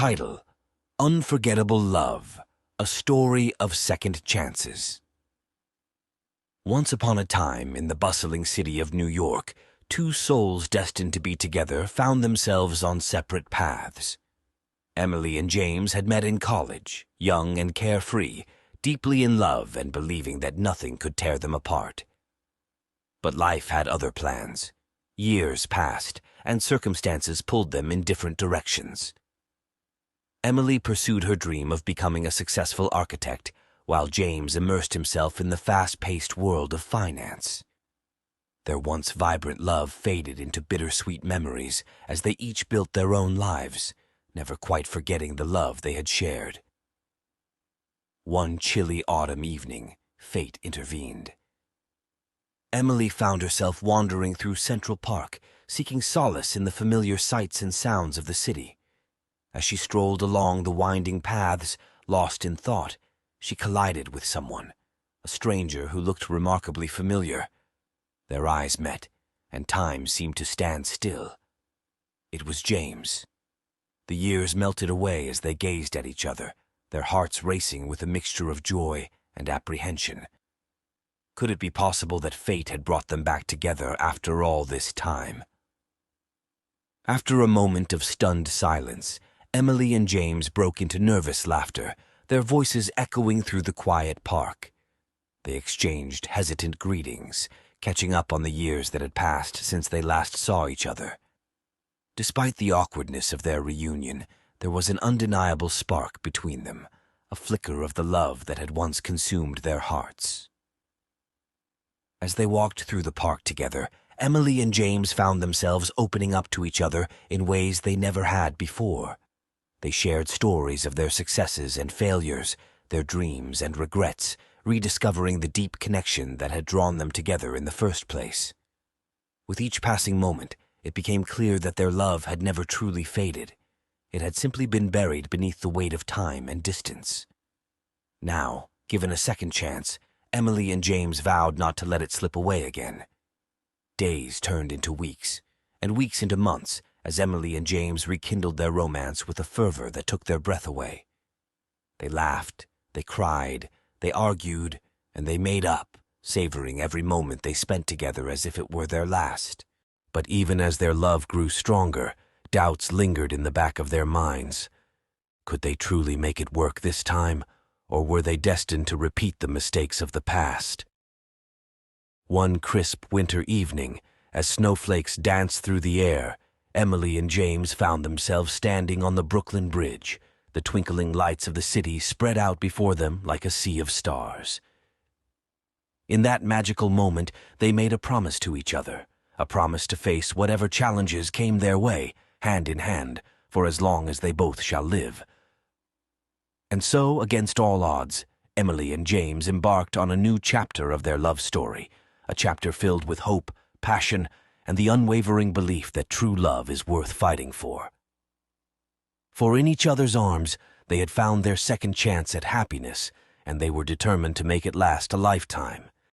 Title: Unforgettable Love, a Story of Second Chances. Once upon a time, in the bustling city of New York, two souls destined to be together found themselves on separate paths. Emily and James had met in college, young and carefree, deeply in love and believing that nothing could tear them apart. But life had other plans. Years passed, and circumstances pulled them in different directions. Emily pursued her dream of becoming a successful architect, while James immersed himself in the fast-paced world of finance. Their once vibrant love faded into bittersweet memories as they each built their own lives, never quite forgetting the love they had shared. One chilly autumn evening, fate intervened. Emily found herself wandering through Central Park, seeking solace in the familiar sights and sounds of the city. As she strolled along the winding paths, lost in thought, she collided with someone, a stranger who looked remarkably familiar. Their eyes met, and time seemed to stand still. It was James. The years melted away as they gazed at each other, their hearts racing with a mixture of joy and apprehension. Could it be possible that fate had brought them back together after all this time? After a moment of stunned silence, Emily and James broke into nervous laughter, their voices echoing through the quiet park. They exchanged hesitant greetings, catching up on the years that had passed since they last saw each other. Despite the awkwardness of their reunion, there was an undeniable spark between them, a flicker of the love that had once consumed their hearts. As they walked through the park together, Emily and James found themselves opening up to each other in ways they never had before. They shared stories of their successes and failures, their dreams and regrets, rediscovering the deep connection that had drawn them together in the first place. With each passing moment, it became clear that their love had never truly faded. It had simply been buried beneath the weight of time and distance. Now, given a second chance, Emily and James vowed not to let it slip away again. Days turned into weeks, and weeks into months, as Emily and James rekindled their romance with a fervor that took their breath away. They laughed, they cried, they argued, and they made up, savoring every moment they spent together as if it were their last. But even as their love grew stronger, doubts lingered in the back of their minds. Could they truly make it work this time, or were they destined to repeat the mistakes of the past? One crisp winter evening, as snowflakes danced through the air, Emily and James found themselves standing on the Brooklyn Bridge, the twinkling lights of the city spread out before them like a sea of stars. In that magical moment, they made a promise to each other, a promise to face whatever challenges came their way, hand in hand, for as long as they both shall live. And so, against all odds, Emily and James embarked on a new chapter of their love story, a chapter filled with hope, passion, and the unwavering belief that true love is worth fighting for. For in each other's arms, they had found their second chance at happiness, and they were determined to make it last a lifetime.